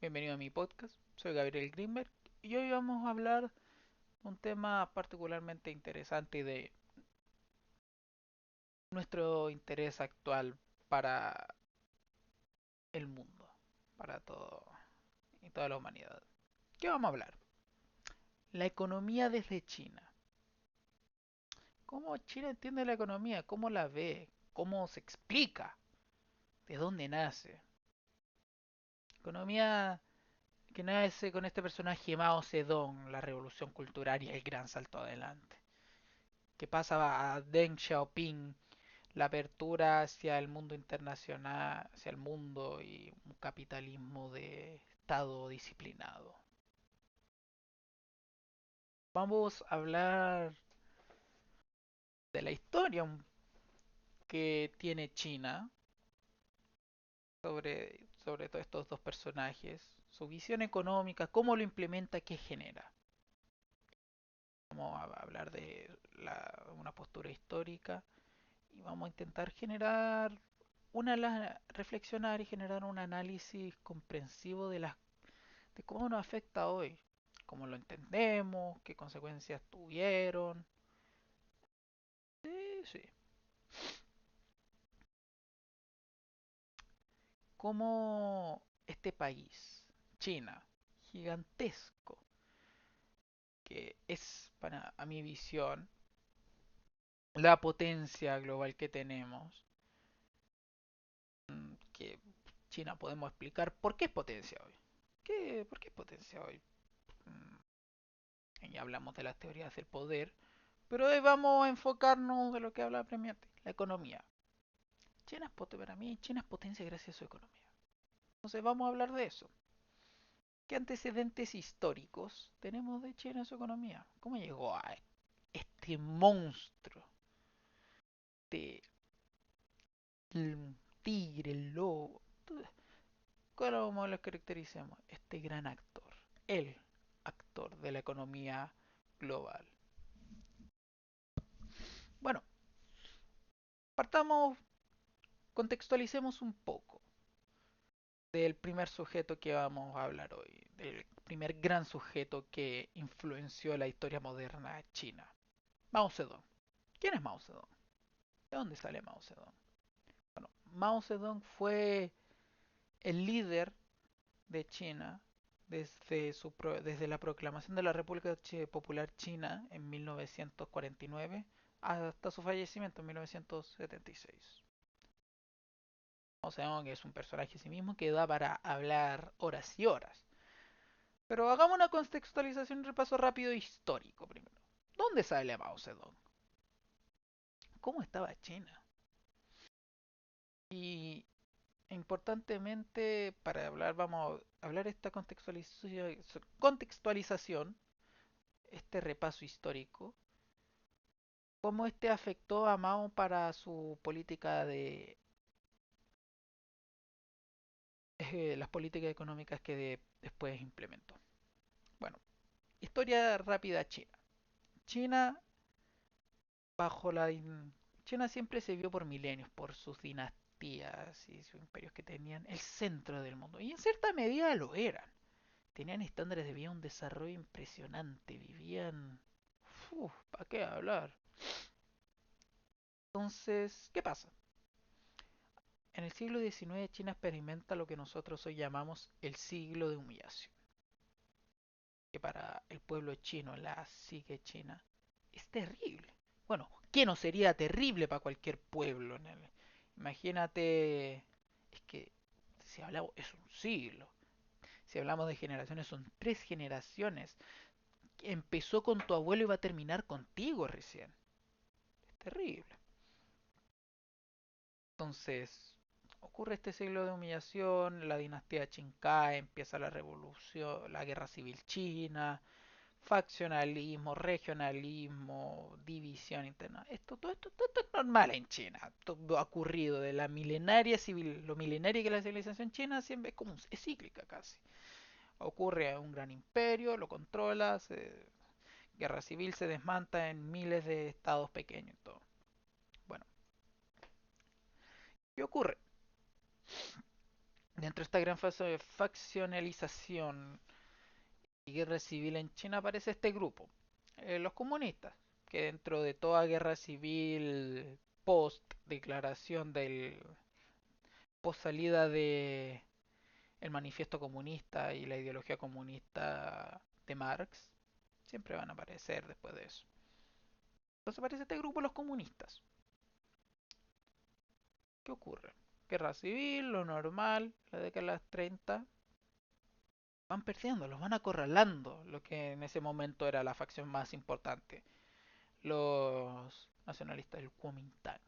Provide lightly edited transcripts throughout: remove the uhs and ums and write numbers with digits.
Bienvenido a mi podcast. Soy Gabriel Grimberg y hoy vamos a hablar de un tema particularmente interesante y de nuestro interés actual para el mundo, para todo y toda la humanidad. ¿Qué vamos a hablar? La economía desde China. ¿Cómo China entiende la economía? ¿Cómo la ve? ¿Cómo se explica? ¿De dónde nace? Economía que nace con este personaje Mao Zedong, la revolución cultural y el gran salto adelante. Que pasa a Deng Xiaoping, la apertura hacia el mundo internacional, hacia el mundo y un capitalismo de Estado disciplinado. Vamos a hablar de la historia que tiene China sobre todos estos dos personajes, su visión económica, cómo lo implementa, qué genera. Vamos a hablar de una postura histórica y vamos a intentar reflexionar y generar un análisis comprensivo de cómo nos afecta hoy, cómo lo entendemos, qué consecuencias tuvieron. Sí, sí. Cómo este país, China, gigantesco, que es para a mi visión la potencia global que tenemos, que China podemos explicar por qué es potencia hoy. ¿Por qué es potencia hoy? Y hablamos de las teorías del poder, pero hoy vamos a enfocarnos de lo que habla Premiate, la economía. Para mí, China es potencia gracias a su economía. Entonces vamos a hablar de eso. ¿Qué antecedentes históricos tenemos de China en su economía? ¿Cómo llegó a este monstruo de el tigre, el lobo? ¿Cómo lo caracterizamos? Este gran actor, el actor de la economía global. Bueno, partamos, contextualicemos un poco del primer sujeto que vamos a hablar hoy, del primer gran sujeto que influenció la historia moderna china, Mao Zedong. ¿Quién es Mao Zedong? ¿De dónde sale Mao Zedong? Bueno, Mao Zedong fue el líder de China desde la proclamación de la República Popular China en 1949 hasta su fallecimiento en 1976. Mao Zedong es un personaje en sí mismo que da para hablar horas y horas. Pero hagamos una contextualización y un repaso rápido histórico primero. ¿Dónde sale Mao Zedong? ¿Cómo estaba China? Y importantemente, para hablar, vamos a hablar esta contextualización, este repaso histórico, cómo este afectó a Mao para su política las políticas económicas que después implementó. Bueno, historia rápida China. China bajo la China siempre se vio por milenios, por sus dinastías y sus imperios que tenían el centro del mundo. Y en cierta medida lo eran. Tenían estándares de vida, un desarrollo impresionante. Vivían... ¿para qué hablar? Entonces, ¿qué pasa? En el siglo XIX China experimenta lo que nosotros hoy llamamos el siglo de humillación. Que para el pueblo chino, la psique china, es terrible. Bueno, ¿qué no sería terrible para cualquier pueblo? Imagínate, es que si hablamos, es un siglo. Si hablamos de generaciones, son 3 generaciones. Empezó con tu abuelo y va a terminar contigo recién. Es terrible. Entonces, ocurre este siglo de humillación, la dinastía Qin cae, empieza la revolución, la guerra civil china, faccionalismo, regionalismo, división interna. Todo esto es normal en China. Todo ha ocurrido de la milenaria civil, lo milenaria que es la civilización china siempre es cíclica casi. Ocurre un gran imperio, lo controla, guerra civil se desmanta en miles de estados pequeños y todo. Bueno, ¿qué ocurre? Dentro de esta gran fase de faccionalización y guerra civil en China aparece este grupo, los comunistas, que dentro de toda guerra civil post declaración del post salida de el manifiesto comunista y la ideología comunista de Marx, siempre van a aparecer después de eso. Entonces aparece este grupo, los comunistas. ¿Qué ocurre? Guerra civil, lo normal, la década de los 30, van perdiendo, los van acorralando, lo que en ese momento era la facción más importante, los nacionalistas del Kuomintang.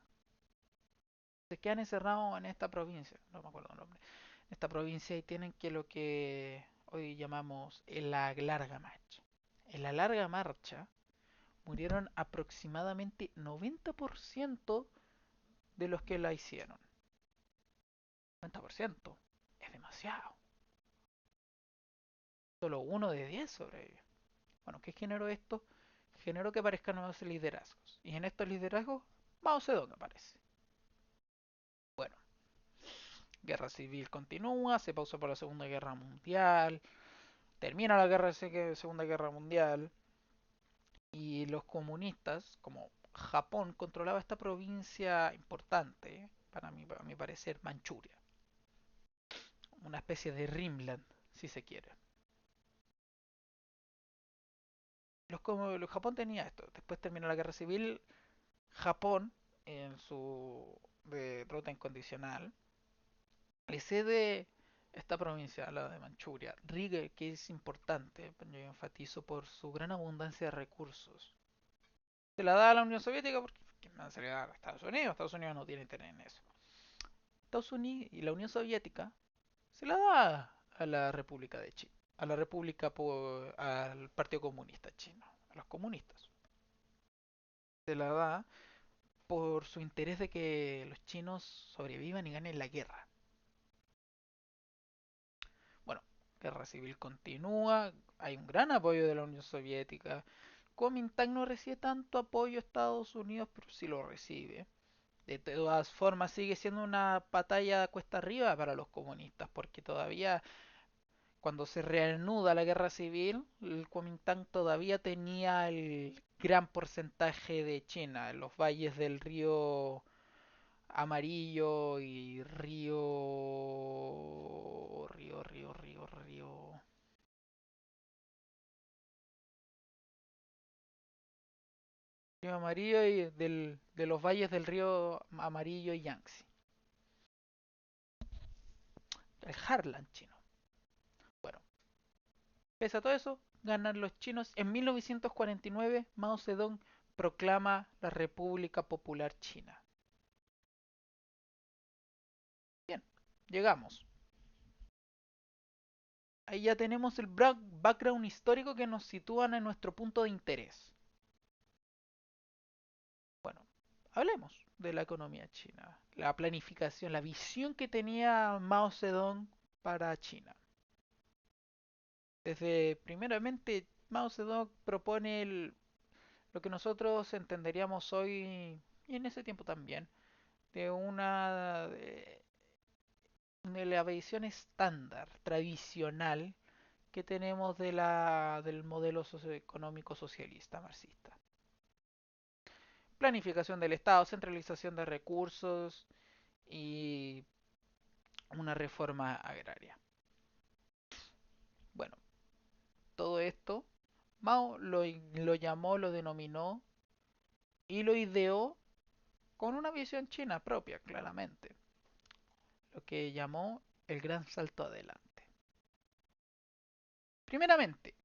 Se quedan encerrados en esta provincia, no me acuerdo el nombre, en esta provincia y tienen que lo que hoy llamamos la larga marcha. En la larga marcha murieron aproximadamente 90% de los que la hicieron. 90% es demasiado. Solo uno de 10 sobrevive. Bueno, ¿qué generó esto? Generó que aparezcan nuevos liderazgos. Y en estos liderazgos, Mao Zedong aparece. Bueno, guerra civil continúa, se pausa por la Segunda Guerra Mundial, termina la Segunda Guerra Mundial, y los comunistas, como Japón, controlaba esta provincia importante, para mi parecer, Manchuria. Una especie de Rimland, si se quiere. Japón tenía esto. Después terminó la guerra civil. Japón, en su derrota incondicional, le cede esta provincia, la de Manchuria, Riga, que es importante, yo enfatizo por su gran abundancia de recursos. Se la da a la Unión Soviética porque no se le da a Estados Unidos no tiene interés en eso. Estados Unidos y la Unión Soviética se la da a la República de China, a la República, al Partido Comunista Chino, a los comunistas. Se la da por su interés de que los chinos sobrevivan y ganen la guerra. Bueno, guerra civil continúa, hay un gran apoyo de la Unión Soviética. Kuomintang no recibe tanto apoyo de Estados Unidos, pero sí lo recibe. De todas formas, sigue siendo una batalla cuesta arriba para los comunistas, porque todavía, cuando se reanuda la guerra civil, el Kuomintang todavía tenía el gran porcentaje de China, en los valles del río Amarillo y río Amarillo y de los valles del río Amarillo y Yangtze. El Harlan chino. Bueno, pese a todo eso, ganan los chinos. En 1949, Mao Zedong proclama la República Popular China. Bien, llegamos. Ahí ya tenemos el background histórico que nos sitúan en nuestro punto de interés. Bueno, hablemos de la economía china, la planificación, la visión que tenía Mao Zedong para China. Desde, primeramente, Mao Zedong propone lo que nosotros entenderíamos hoy, y en ese tiempo también, de de la visión estándar, tradicional, que tenemos del modelo socioeconómico socialista marxista. Planificación del Estado, centralización de recursos y una reforma agraria. Bueno, todo esto Mao lo llamó, lo denominó y lo ideó con una visión china propia, claramente. Lo que llamó el gran salto adelante. Primeramente,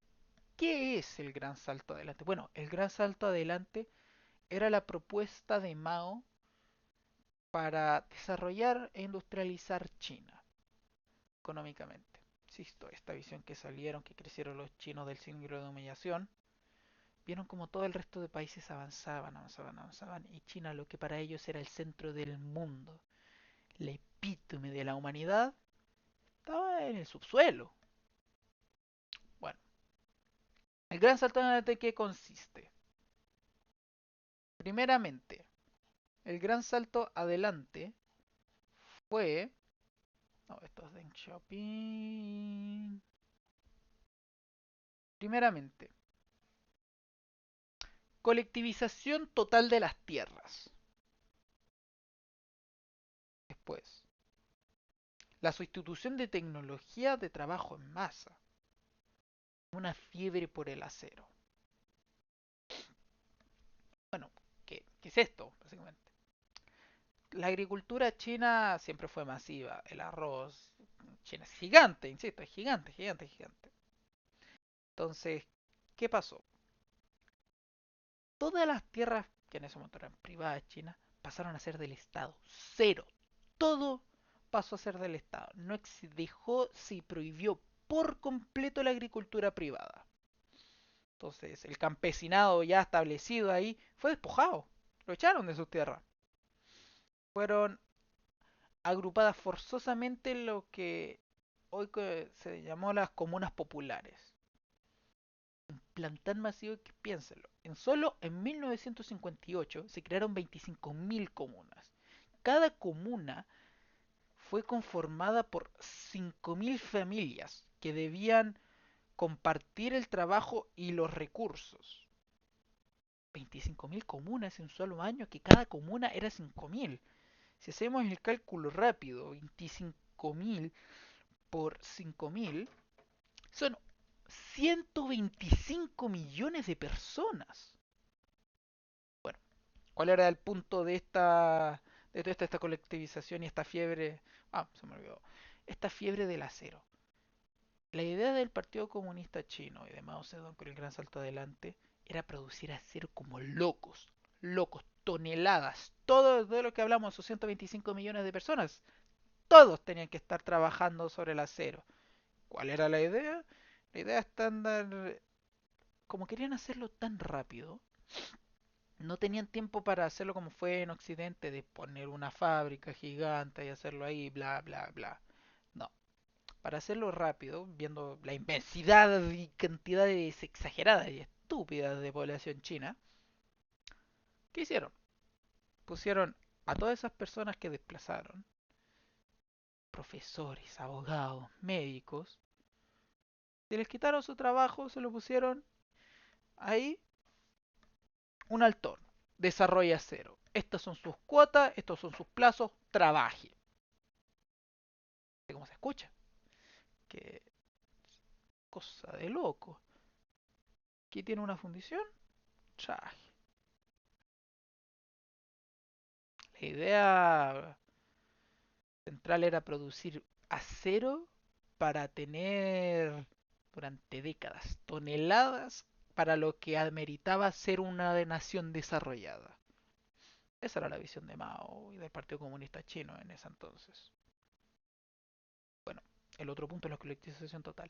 ¿qué es el gran salto adelante? Bueno, el gran salto adelante era la propuesta de Mao para desarrollar e industrializar China económicamente. Insisto, esta visión que salieron, que crecieron los chinos del siglo de humillación, vieron como todo el resto de países avanzaban, y China, lo que para ellos era el centro del mundo, la epítome de la humanidad, estaba en el subsuelo. Bueno, el gran salto adelante, ¿qué consiste? Primeramente, el gran salto adelante fue No, esto es Deng Xiaoping. Primeramente, colectivización total de las tierras. Después, la sustitución de tecnología de trabajo en masa. Una fiebre por el acero. Bueno, ¿qué es esto? Básicamente. La agricultura china siempre fue masiva. El arroz. China es gigante, insisto, es gigante, gigante, gigante. Entonces, ¿qué pasó? Todas las tierras que en ese momento eran privadas de China pasaron a ser del Estado. Cero. Todo pasó a ser del Estado. No dejó, se prohibió por completo la agricultura privada. Entonces, el campesinado ya establecido ahí fue despojado. Lo echaron de sus tierras. Fueron agrupadas forzosamente en lo que hoy se llamó las comunas populares. Un plan tan masivo que piénselo. En 1958 se crearon 25.000 comunas. Cada comuna fue conformada por 5.000 familias que debían compartir el trabajo y los recursos. 25.000 comunas en un solo año, que cada comuna era 5.000. Si hacemos el cálculo rápido, 25.000 por 5.000 son 125 millones de personas. Bueno, ¿cuál era el punto de toda esta colectivización y esta fiebre? Ah, se me olvidó. Esta fiebre del acero. La idea del Partido Comunista Chino y de Mao Zedong con el gran salto adelante era producir acero como locos, locos, toneladas. Todo de lo que hablamos, esos 125 millones de personas, todos tenían que estar trabajando sobre el acero. ¿Cuál era la idea? La idea estándar, como querían hacerlo tan rápido, no tenían tiempo para hacerlo como fue en Occidente, de poner una fábrica gigante y hacerlo ahí, bla, bla, bla. No, para hacerlo rápido, viendo la inmensidad y cantidades exageradas y estúpidas de población china, ¿qué hicieron? Pusieron a todas esas personas que desplazaron, profesores, abogados, médicos, se les quitaron su trabajo, se lo pusieron ahí, un altón, desarrolla cero. Estas son sus cuotas, estos son sus plazos, trabaje. ¿Cómo se escucha? Qué cosa de loco. ¿Aquí tiene una fundición? Traje. La idea central era producir acero para tener durante décadas toneladas para lo que ameritaba ser una nación desarrollada. Esa era la visión de Mao y del Partido Comunista Chino en ese entonces. Bueno, el otro punto es la colectivización total.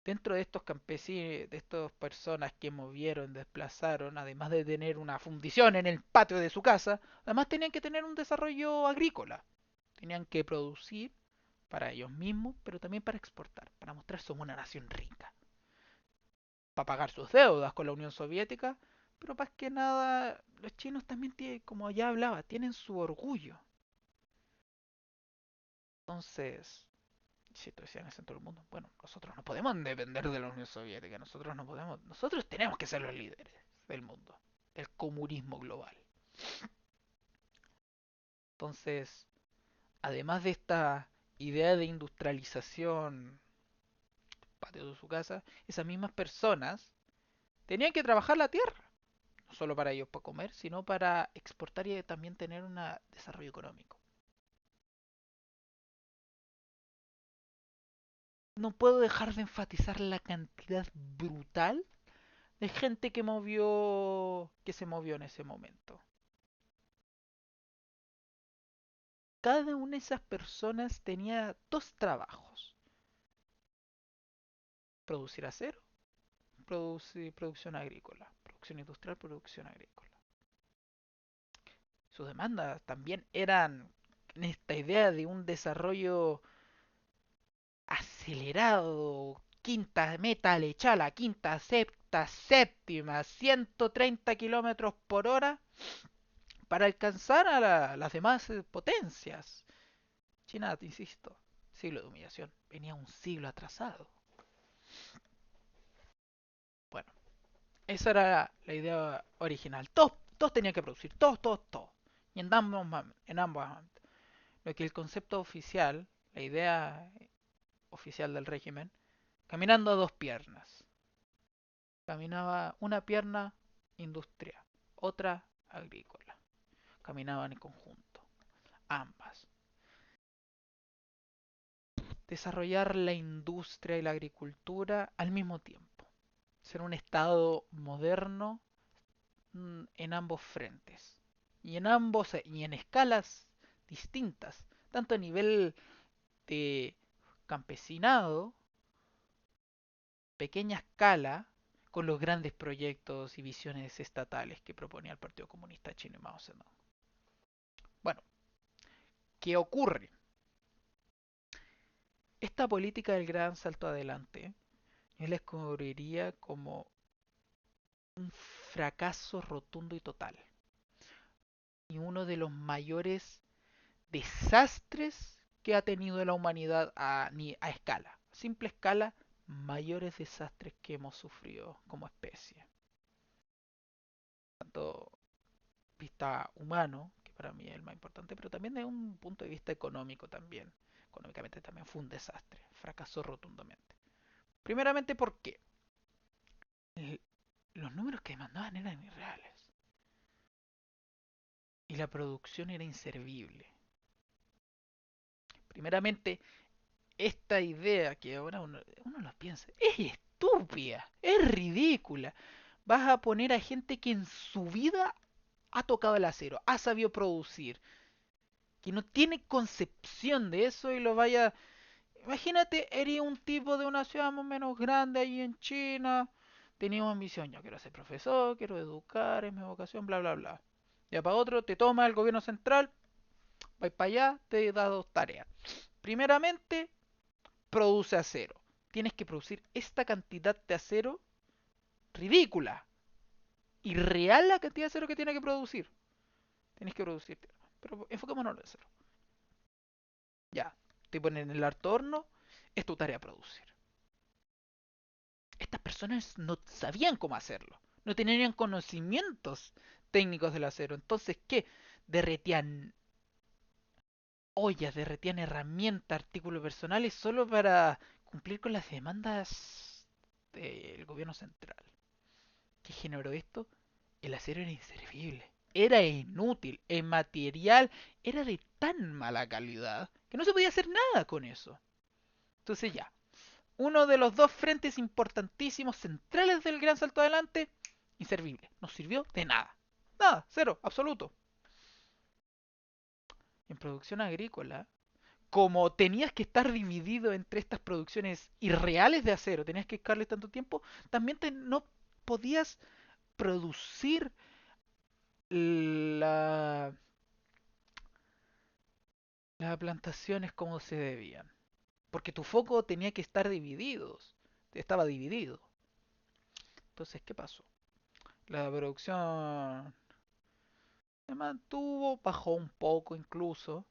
Dentro de estos campesinos, de estas personas que movieron, desplazaron, además de tener una fundición en el patio de su casa, además tenían que tener un desarrollo agrícola. Tenían que producir para ellos mismos, pero también para exportar, para mostrar que somos una nación rica, para pagar sus deudas con la Unión Soviética, pero más que nada los chinos también tienen, como ya hablaba, tienen su orgullo. Entonces, si tú decías en el centro del mundo, bueno, nosotros no podemos depender de la Unión Soviética, nosotros no podemos, nosotros tenemos que ser los líderes del mundo, del comunismo global. Entonces, además de esta idea de industrialización patio de su casa, esas mismas personas tenían que trabajar la tierra, no solo para ellos para comer, sino para exportar y también tener un desarrollo económico. No puedo dejar de enfatizar la cantidad brutal de gente que se movió en ese momento. Cada una de esas personas tenía dos trabajos: producir acero, producción agrícola, producción industrial, producción agrícola. Sus demandas también eran en esta idea de un desarrollo acelerado, quinta meta lechala, quinta, sexta, séptima, 130 kilómetros por hora para alcanzar a las demás potencias. China, te insisto, siglo de humillación. Venía un siglo atrasado. Bueno, esa era la idea original. Todos tenían que producir, todos. Y en ambos. Lo que el concepto oficial, la idea oficial del régimen, caminando a dos piernas. Caminaba una pierna industria, otra agrícola. Caminaban en conjunto, ambas. Desarrollar la industria y la agricultura al mismo tiempo. Ser un Estado moderno en ambos frentes. Y en escalas distintas, tanto a nivel de campesinado, pequeña escala, con los grandes proyectos y visiones estatales que proponía el Partido Comunista Chino y Mao Zedong. Bueno, ¿qué ocurre? Esta política del gran salto adelante, yo la descubriría como un fracaso rotundo y total. Y uno de los mayores desastres que ha tenido la humanidad a escala. Simple escala, mayores desastres que hemos sufrido como especie. Tanto vista humano, que para mí es el más importante, pero también de un punto de vista económico también. Económicamente también fue un desastre, fracasó rotundamente. Primeramente, ¿por qué? Los números que demandaban eran irreales y la producción era inservible. Primeramente, esta idea que ahora uno lo piensa, es estúpida, es ridícula. Vas a poner a gente que en su vida ha tocado el acero, ha sabido producir, que no tiene concepción de eso y lo vaya. Imagínate, eres un tipo de una ciudad más o menos grande ahí en China, tenías ambición, yo quiero ser profesor, quiero educar, es mi vocación, bla, bla, bla. Ya para otro, te toma el gobierno central, vais para allá, te da dos tareas. Primeramente, produce acero. Tienes que producir esta cantidad de acero ridícula. Irreal la cantidad de acero que tiene que producir. Tienes que producir. Pero enfoquémonos en el acero. Ya, te ponen en el alto horno, es tu tarea producir. Estas personas no sabían cómo hacerlo. No tenían conocimientos técnicos del acero. Entonces, ¿qué? Derretían ollas, derretían herramientas, artículos personales solo para cumplir con las demandas del gobierno central. ¿Qué generó esto? El acero era inservible, era inútil, el material era de tan mala calidad que no se podía hacer nada con eso. Entonces ya, uno de los dos frentes importantísimos centrales del gran salto adelante, inservible, no sirvió de nada. Nada, cero, absoluto. En producción agrícola, como tenías que estar dividido entre estas producciones irreales de acero, tenías que dedicarle tanto tiempo, también no podías producir la, las plantaciones como se debían. Porque tu foco tenía que estar dividido. Estaba dividido. Entonces, ¿qué pasó? La producción se mantuvo, bajó un poco incluso,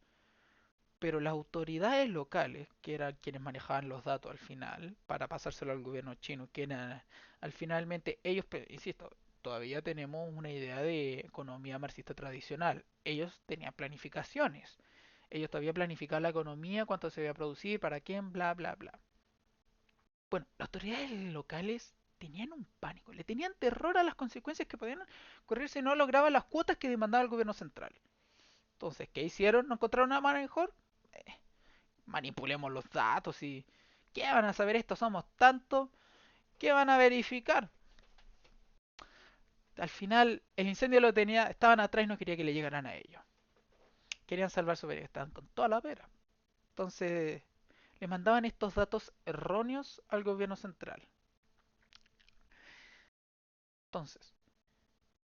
pero las autoridades locales, que eran quienes manejaban los datos al final, para pasárselo al gobierno chino, que eran al finalmente ellos, insisto, todavía tenemos una idea de economía marxista tradicional. Ellos tenían planificaciones. Ellos todavía planificaban la economía, cuánto se iba a producir, para quién, bla, bla, bla. Bueno, las autoridades locales tenían un pánico, le tenían terror a las consecuencias que podían ocurrir si no lograban las cuotas que demandaba el gobierno central. Entonces, ¿qué hicieron? ¿No encontraron nada más mejor? Eh, Manipulemos los datos y ¿qué van a saber esto? Somos tantos, ¿qué van a verificar? Al final, el incendio lo tenía, estaban atrás y no quería que le llegaran a ellos. Querían salvar su vida, estaban con toda la pera. Entonces, le mandaban estos datos erróneos al gobierno central. Entonces,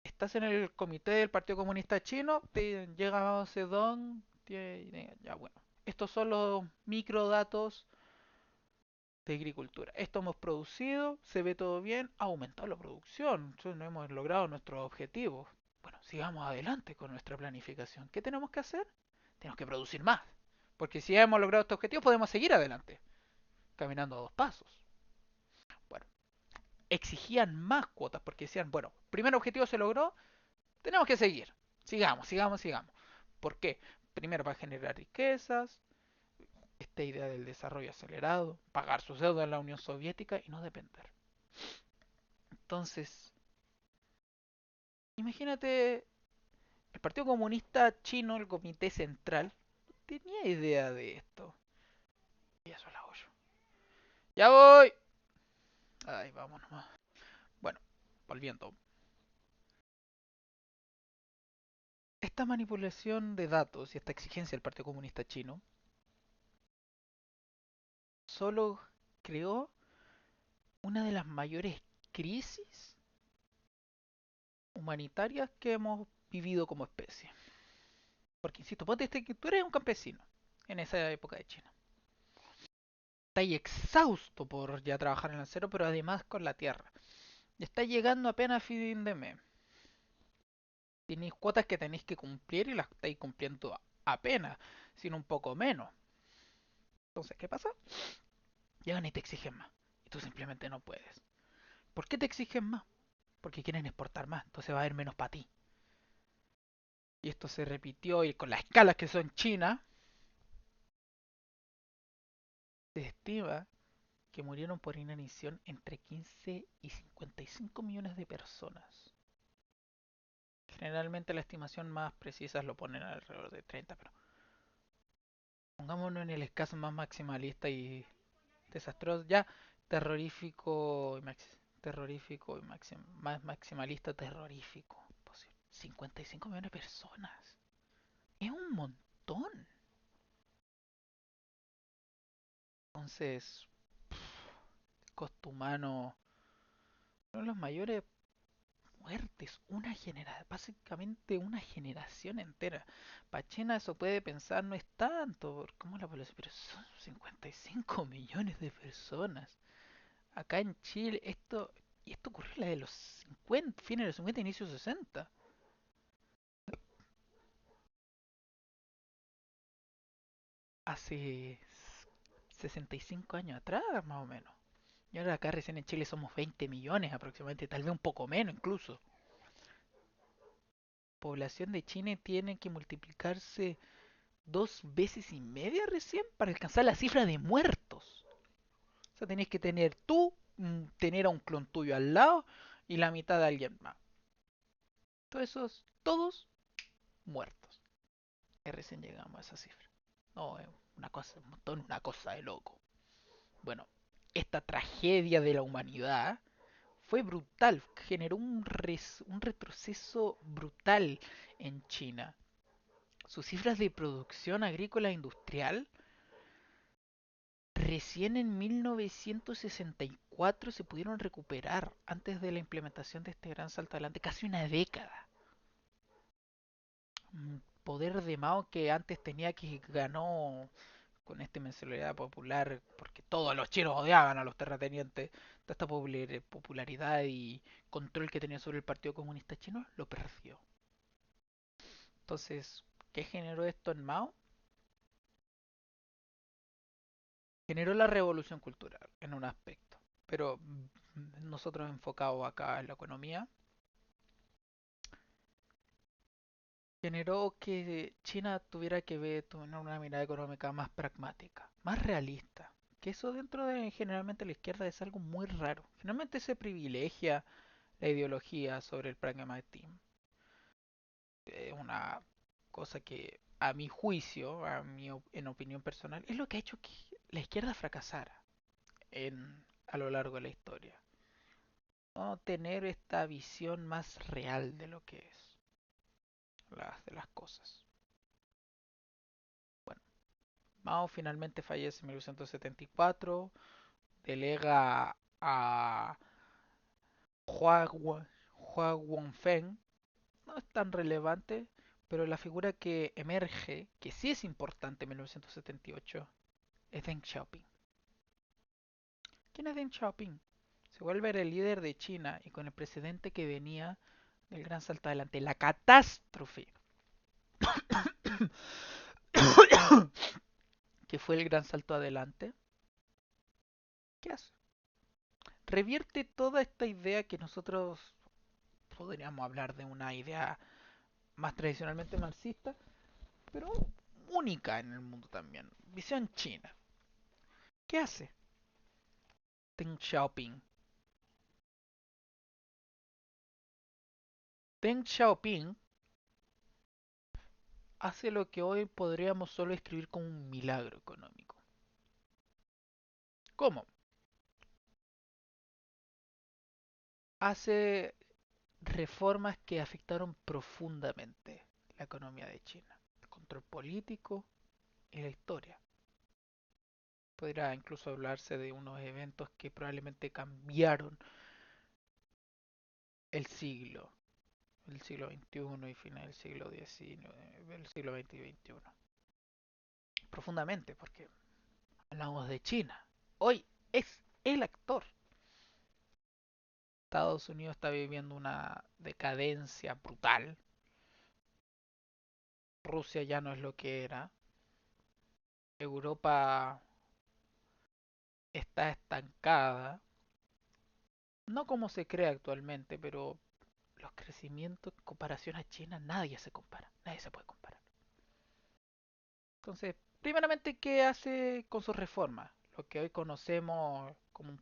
estás en el comité del Partido Comunista Chino, te llega Mao Zedong, ya bueno. Estos son los microdatos de agricultura. Esto hemos producido, se ve todo bien, ha aumentado la producción, entonces no hemos logrado nuestros objetivos. Bueno, sigamos adelante con nuestra planificación. ¿Qué tenemos que hacer? Tenemos que producir más. Porque si hemos logrado este objetivo, podemos seguir adelante, caminando a dos pasos. Bueno, exigían más cuotas porque decían, bueno, primer objetivo se logró, tenemos que seguir. Sigamos, sigamos, sigamos. ¿Por qué? Primero va a generar riquezas, esta idea del desarrollo acelerado, pagar sus deudas en la Unión Soviética y no depender. Entonces, imagínate, el Partido Comunista Chino, el Comité Central, no tenía idea de esto. Y eso la yo. ¡Ya voy! Ay, vamos nomás. Bueno, volviendo. Esta manipulación de datos y esta exigencia del Partido Comunista Chino solo creó una de las mayores crisis humanitarias que hemos vivido como especie. Porque, insisto, ponte que tú eres un campesino en esa época de China. Estás exhausto por ya trabajar en el acero, pero además con la tierra. Y está llegando apenas a fin de mes. Tenéis cuotas que tenéis que cumplir y las estáis cumpliendo apenas, sino un poco menos. Entonces, ¿qué pasa? Llegan y te exigen más. Y tú simplemente no puedes. ¿Por qué te exigen más? Porque quieren exportar más. Entonces va a haber menos para ti. Y esto se repitió y con las escalas que son China, se estima que murieron por inanición entre 15 y 55 millones de personas. Generalmente la estimación más precisa lo ponen alrededor de 30, pero pongámonos en el caso más maximalista y desastroso, ya terrorífico y terrorífico y más maximalista terrorífico. 55 millones de personas. Es un montón. Entonces, costo humano, uno de los mayores muertes, una generación, básicamente una generación entera. Para China eso puede pensar no es tanto, como la población, pero son 55 millones de personas. Acá en Chile y esto ocurrió en la de los 50, fines de los 50, inicios 60. Hace 65 años atrás, más o menos. Y ahora acá recién en Chile somos 20 millones aproximadamente, tal vez un poco menos incluso. Población de China tiene que multiplicarse 2 veces y media recién para alcanzar la cifra de muertos. O sea, tenés que tener tú, tener a un clon tuyo al lado y la mitad de alguien más. Todos esos, todos muertos. Y recién llegamos a esa cifra. No, es una cosa, un montón, una cosa de loco. Bueno, esta tragedia de la humanidad fue brutal, generó un retroceso brutal en China. Sus cifras de producción agrícola e industrial recién en 1964 se pudieron recuperar antes de la implementación de este gran salto adelante, casi una década. Un poder de Mao que antes tenía que ganó con esta mencionalidad popular, porque todos los chinos odiaban a los terratenientes, toda esta popularidad y control que tenía sobre el Partido Comunista Chino, lo perdió. Entonces, ¿qué generó esto en Mao? Generó la revolución cultural en un aspecto, pero nosotros enfocados acá en la economía, generó que China tuviera que ver tener una mirada económica más pragmática, más realista. Que eso dentro de generalmente la izquierda es algo muy raro. Generalmente se privilegia la ideología sobre el pragmatismo. Es una cosa que a mi juicio, en opinión personal, es lo que ha hecho que la izquierda fracasara a lo largo de la historia. No tener esta visión más real de lo que es de las cosas. Bueno, Mao finalmente fallece en 1974, delega a Hua Guangfeng, no es tan relevante, pero la figura que emerge, que sí es importante en 1978, es Deng Xiaoping. ¿Quién es Deng Xiaoping? Se vuelve el líder de China y con el precedente que venía del gran salto adelante, la catástrofe que fue el gran salto adelante, ¿qué hace? Revierte toda esta idea que nosotros podríamos hablar de una idea más tradicionalmente marxista, pero única en el mundo también. Visión china. ¿Qué hace Deng Xiaoping? Deng Xiaoping hace lo que hoy podríamos solo escribir como un milagro económico. ¿Cómo? Hace reformas que afectaron profundamente la economía de China, el control político y la historia. Podría incluso hablarse de unos eventos que probablemente cambiaron el siglo, el siglo XXI y final del siglo XIX, del siglo XX y XXI. Profundamente, porque hablamos de China. Hoy es el actor. Estados Unidos está viviendo una decadencia brutal. Rusia ya no es lo que era. Europa está estancada. No como se cree actualmente, pero los crecimientos en comparación a China, nadie se compara. Nadie se puede comparar. Entonces, primeramente, ¿qué hace con sus reformas? Lo que hoy conocemos como el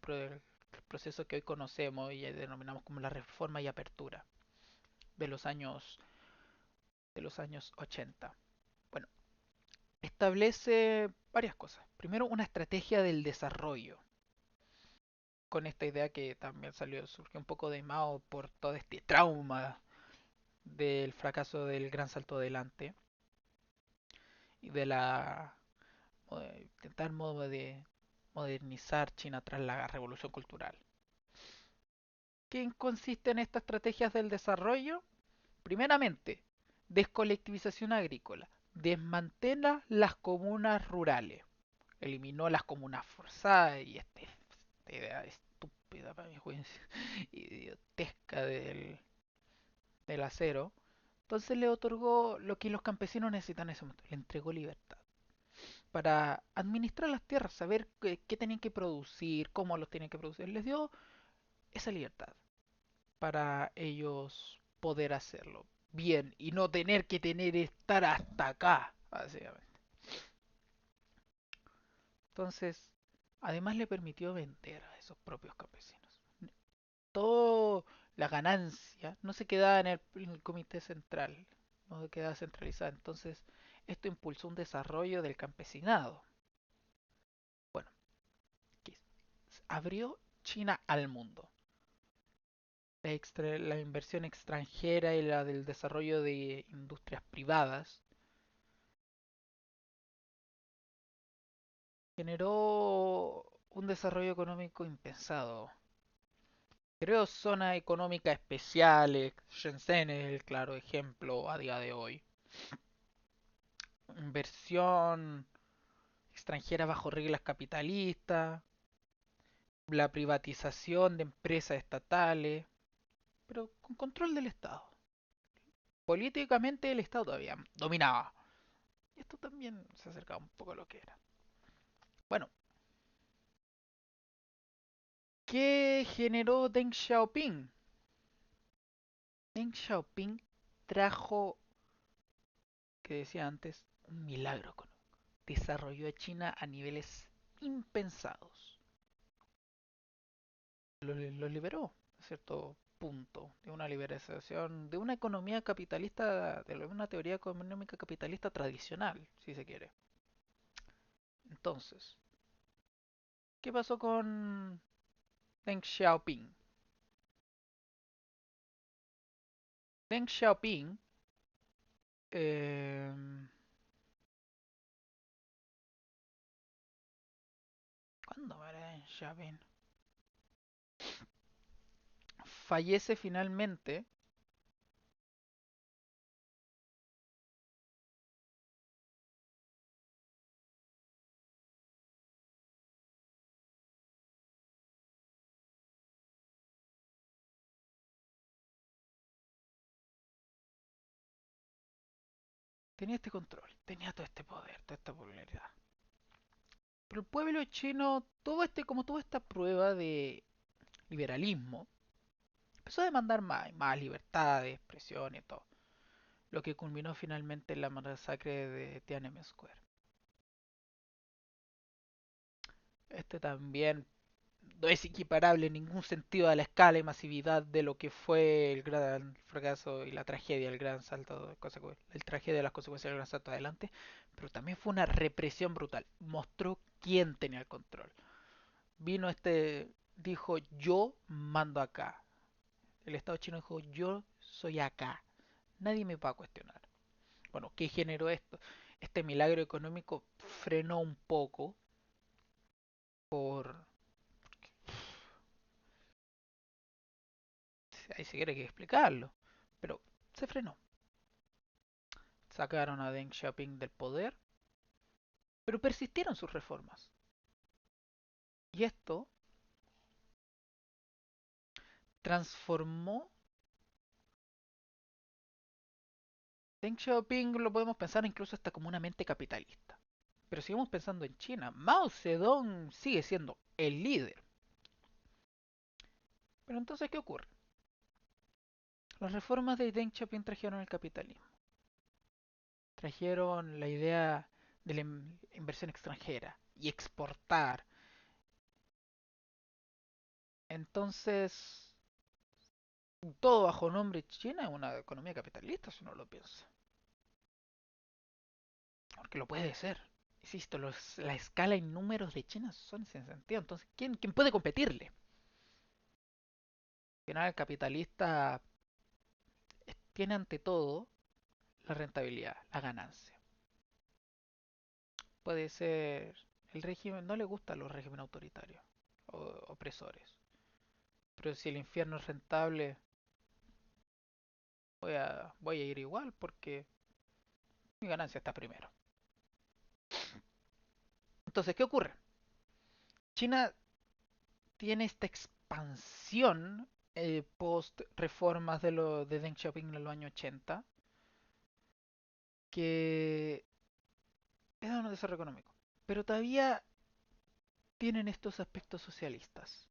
proceso que hoy conocemos y denominamos como la reforma y apertura de los años 80. Bueno, establece varias cosas. Primero, una estrategia del desarrollo, con esta idea que también surgió un poco de Mao por todo este trauma del fracaso del gran salto adelante y de intentar modo de modernizar China tras la revolución cultural. ¿Qué consiste en estas estrategias del desarrollo? Primeramente, descolectivización agrícola. Desmantela las comunas rurales. Eliminó las comunas forzadas y esta idea estúpida para mi juicio, idiotesca del acero. Entonces le otorgó lo que los campesinos necesitan en ese momento. Le entregó libertad para administrar las tierras, saber qué tenían que producir, cómo los tenían que producir. Les dio esa libertad para ellos poder hacerlo bien y no tener que estar hasta acá, básicamente. Entonces, además le permitió vender a esos propios campesinos. Toda la ganancia no se quedaba en el comité central, no se quedaba centralizada. Entonces, esto impulsó un desarrollo del campesinado. Bueno, abrió China al mundo. La inversión extranjera y la del desarrollo de industrias privadas generó un desarrollo económico impensado. Creó zonas económicas especiales, Shenzhen es el claro ejemplo a día de hoy. Inversión extranjera bajo reglas capitalistas, la privatización de empresas estatales, pero con control del Estado. Políticamente el Estado todavía dominaba. Y esto también se acercaba un poco a lo que era. Bueno, ¿qué generó Deng Xiaoping? Deng Xiaoping trajo, que decía antes, un milagro económico. Desarrolló a China a niveles impensados. Lo liberó a cierto punto de una liberalización, de una economía capitalista, de una teoría económica capitalista tradicional, si se quiere. Entonces, ¿qué pasó con Deng Xiaoping? Deng Xiaoping eh, ¿cuándo muere Deng Xiaoping? Fallece finalmente. Tenía este control, tenía todo este poder, toda esta popularidad. Pero el pueblo chino, como toda esta prueba de liberalismo, empezó a demandar más libertad de expresión y todo, lo que culminó finalmente en la masacre de Tiananmen Square. Este también no es equiparable en ningún sentido a la escala y masividad de lo que fue el gran fracaso y la tragedia, el gran salto, el tragedia de las consecuencias del gran salto adelante, pero también fue una represión brutal. Mostró quién tenía el control. Vino dijo yo mando acá. El Estado chino dijo yo soy acá. Nadie me va a cuestionar. Bueno, ¿qué generó esto? Este milagro económico frenó un poco por... Ahí se quiere que explicarlo, pero se frenó. Sacaron a Deng Xiaoping del poder, pero persistieron sus reformas. Y esto transformó... Deng Xiaoping lo podemos pensar incluso hasta como una mente capitalista. Pero sigamos pensando en China. Mao Zedong sigue siendo el líder. Pero entonces, ¿qué ocurre? Las reformas de Deng Xiaoping trajeron el capitalismo. Trajeron la idea de la inversión extranjera y exportar. Entonces, todo bajo nombre China es una economía capitalista, si uno lo piensa. Porque lo puede ser. Insisto, la escala y números de China son sin sentido. Entonces, ¿quién puede competirle? Al final, el capitalista tiene ante todo la rentabilidad, la ganancia. Puede ser el régimen, no le gustan los regímenes autoritarios o opresores. Pero si el infierno es rentable, voy a ir igual porque mi ganancia está primero. Entonces, ¿qué ocurre? China tiene esta expansión post reformas de Deng Xiaoping en los años 80 que es un desarrollo económico. Pero todavía tienen estos aspectos socialistas.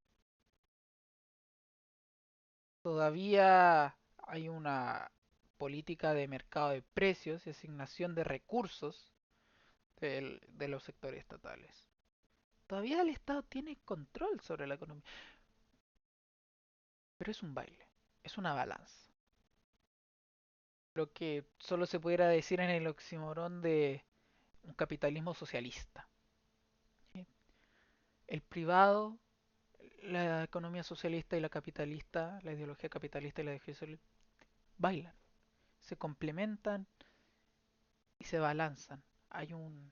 Todavía hay una política de mercado de precios y asignación de recursos de los sectores estatales. Todavía el Estado tiene control sobre la economía, pero es un baile, es una balanza. Lo que solo se pudiera decir en el oxímoron de un capitalismo socialista. ¿Sí? El privado, la economía socialista y la capitalista, la ideología capitalista y la ideología socialista, bailan, se complementan y se balanzan. Hay un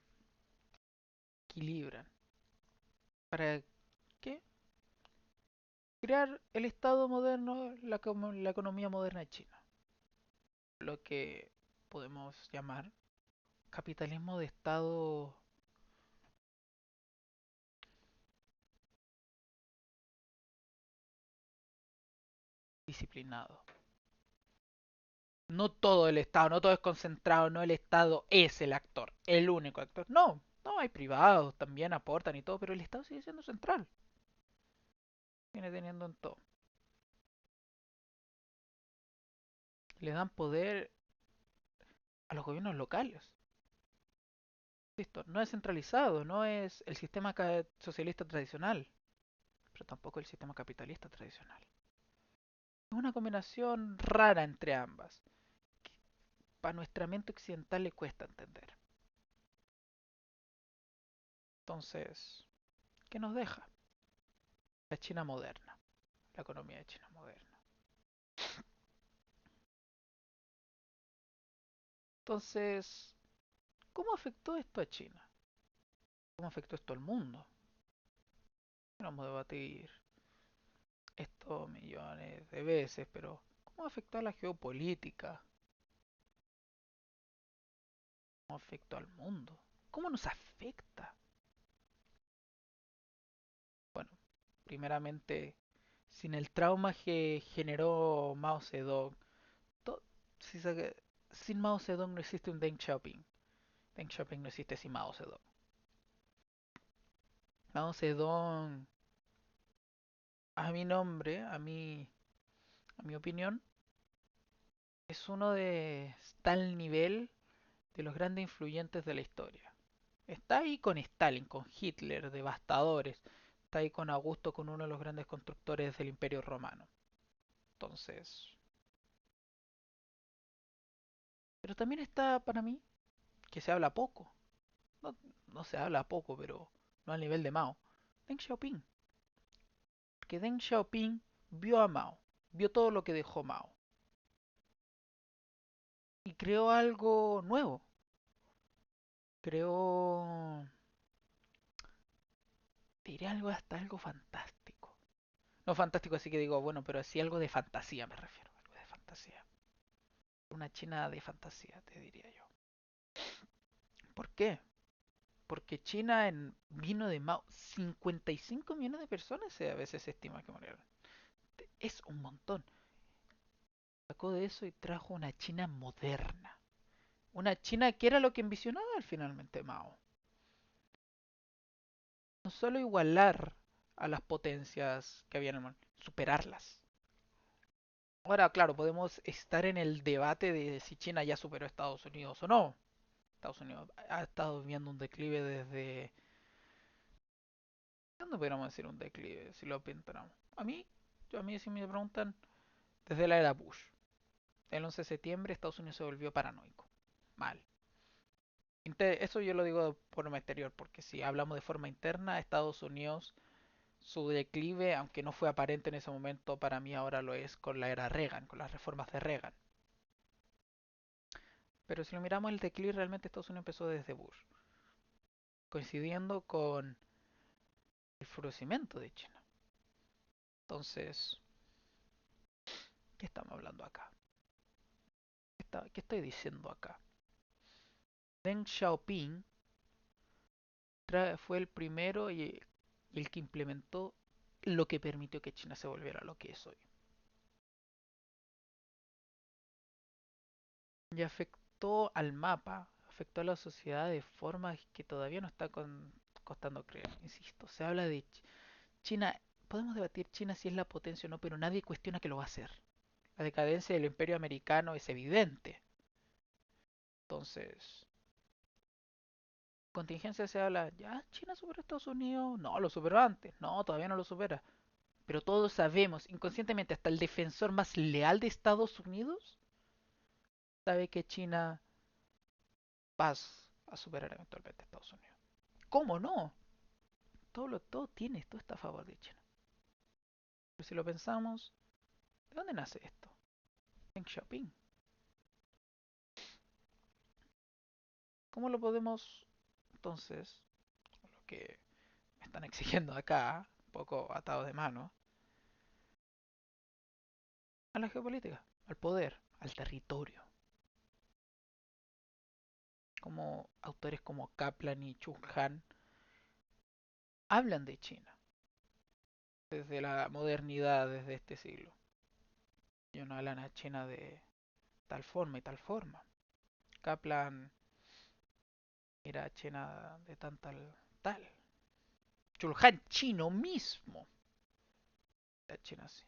equilibrio. ¿Para qué? Crear el Estado moderno, la economía moderna de China. Lo que podemos llamar capitalismo de Estado disciplinado. No todo el Estado, no todo es concentrado, no el Estado es el actor, el único actor. No, no hay privados, también aportan y todo, pero el Estado sigue siendo central. Viene teniendo en todo. Le dan poder a los gobiernos locales. Listo, no es centralizado, no es el sistema socialista tradicional, pero tampoco el sistema capitalista tradicional. Es una combinación rara entre ambas, que para nuestra mente occidental le cuesta entender. Entonces, ¿qué nos deja? La China moderna, la economía de China moderna. Entonces, ¿cómo afectó esto a China? ¿Cómo afectó esto al mundo? Vamos a debatir esto millones de veces, pero ¿cómo afectó a la geopolítica? ¿Cómo afectó al mundo? ¿Cómo nos afecta? Bueno, primeramente, sin el trauma que generó Mao Zedong, to- si sin Mao Zedong no existe un Deng Xiaoping. Deng Xiaoping no existe sin Mao Zedong. Mao Zedong, a mi nombre, a mi opinión, es uno de tal nivel de los grandes influyentes de la historia. Está ahí con Stalin, con Hitler, devastadores. Está ahí con Augusto, con uno de los grandes constructores del Imperio Romano. Entonces, pero también está para mí, que se habla poco. No, no se habla poco, pero no al nivel de Mao. Deng Xiaoping. Que Deng Xiaoping vio a Mao, vio todo lo que dejó Mao y creó algo nuevo. Creó, diré algo hasta algo fantástico. No fantástico, así que digo, bueno, pero sí algo de fantasía me refiero, algo de fantasía. Una China de fantasía, te diría yo. ¿Por qué? Porque China vino de Mao 55 millones de personas, a veces se estima que murieron. Es un montón. Sacó de eso y trajo una China moderna. Una China que era lo que envisionaba finalmente Mao. No solo igualar a las potencias que había en el mundo, superarlas. Ahora, claro, podemos estar en el debate de si China ya superó a Estados Unidos o no. Estados Unidos ha estado viendo un declive desde... ¿Cuándo podríamos decir un declive si lo pensamos? A mí si me preguntan, desde la era Bush. El 11 de septiembre Estados Unidos se volvió paranoico. Mal. Eso yo lo digo por forma exterior, porque si hablamos de forma interna, Estados Unidos, su declive, aunque no fue aparente en ese momento, para mí ahora lo es con la era Reagan, con las reformas de Reagan. Pero si lo miramos, el declive realmente Estados Unidos empezó desde Bush, coincidiendo con el florecimiento de China. Entonces, ¿qué estamos hablando acá? ¿Qué estoy diciendo acá? Deng Xiaoping fue el primero y el que implementó lo que permitió que China se volviera lo que es hoy. Y afectó al mapa, afectó a la sociedad de formas que todavía no está costando creer. Insisto, se habla de China, podemos debatir China si es la potencia o no, pero nadie cuestiona que lo va a hacer. La decadencia del imperio americano es evidente. Entonces, contingencia se habla, ¿ya China superó a Estados Unidos? No, lo superó antes. No, todavía no lo supera. Pero todos sabemos, inconscientemente, hasta el defensor más leal de Estados Unidos sabe que China va a superar eventualmente a Estados Unidos. ¿Cómo no? Todo está a favor de China. Pero si lo pensamos, ¿de dónde nace esto? Deng Xiaoping. ¿Cómo lo podemos, entonces, lo que me están exigiendo acá, un poco atado de mano, a la geopolítica, al poder, al territorio? Como autores como Kaplan y Chung Han hablan de China desde la modernidad, desde este siglo. Ellos no hablan a China de tal forma y tal forma. Kaplan mira a China de tan tal. Chulhan chino mismo. La China sí.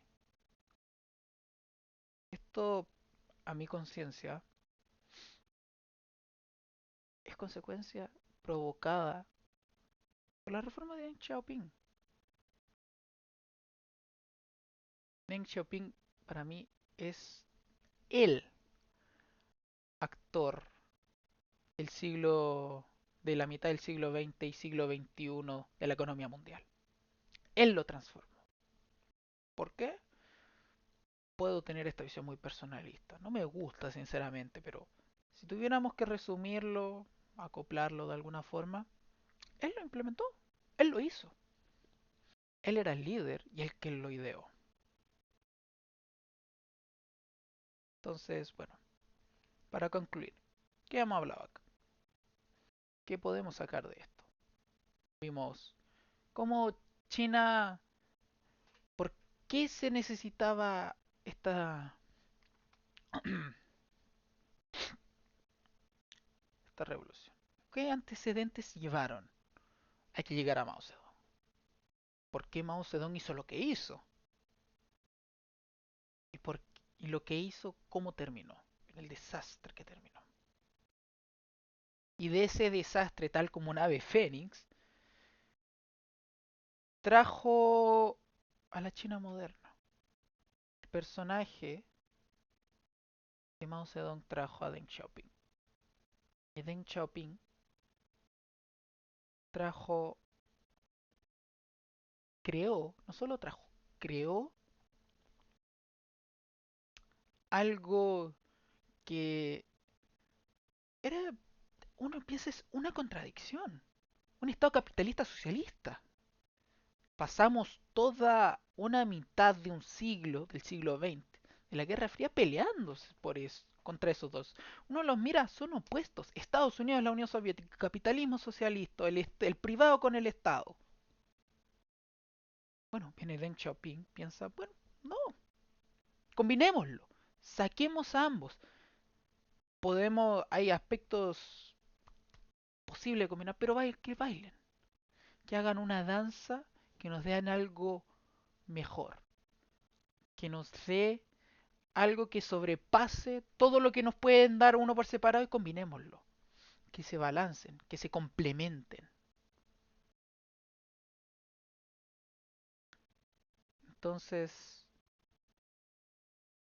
Esto, a mi conciencia, es consecuencia provocada por la reforma de Deng Xiaoping. Deng Xiaoping para mí es el actor del siglo, de la mitad del siglo XX y siglo XXI de la economía mundial. Él lo transformó. ¿Por qué? Puedo tener esta visión muy personalista. No me gusta, sinceramente, pero si tuviéramos que resumirlo, acoplarlo de alguna forma, él lo implementó. Él lo hizo. Él era el líder y el que lo ideó. Entonces, bueno, para concluir, ¿qué hemos hablado acá? ¿Qué podemos sacar de esto? Vimos cómo China, ¿por qué se necesitaba esta revolución? ¿Qué antecedentes llevaron a que llegara Mao Zedong? por qué Mao Zedong hizo lo que hizo y, por, y lo que hizo, cómo terminó, el desastre que terminó. Y de ese desastre, tal como un ave fénix, trajo a la China moderna. El personaje de Mao Zedong trajo a Deng Xiaoping. Y Deng Xiaoping trajo, creó, no solo trajo, creó algo que era, uno piensa, es una contradicción. Un Estado capitalista socialista. Pasamos toda una mitad de un siglo, del siglo XX, de la Guerra Fría peleándose por eso, contra esos dos. Uno los mira, son opuestos. Estados Unidos, la Unión Soviética, capitalismo socialista, el privado con el Estado. Bueno, viene Deng Xiaoping, piensa, bueno, no, combinémoslo, saquemos a ambos. Podemos, hay aspectos posibles de combinar, pero que bailen, que hagan una danza, que nos den algo mejor, que nos dé algo que sobrepase todo lo que nos pueden dar uno por separado y combinémoslo. Que se balancen, que se complementen. Entonces,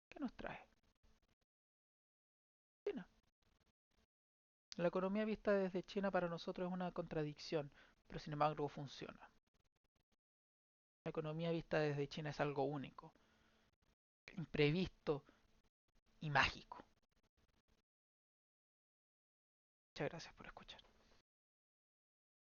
¿qué nos trae? China. La economía vista desde China para nosotros es una contradicción, pero sin embargo funciona. La economía vista desde China es algo único, imprevisto y mágico. Muchas gracias por escuchar.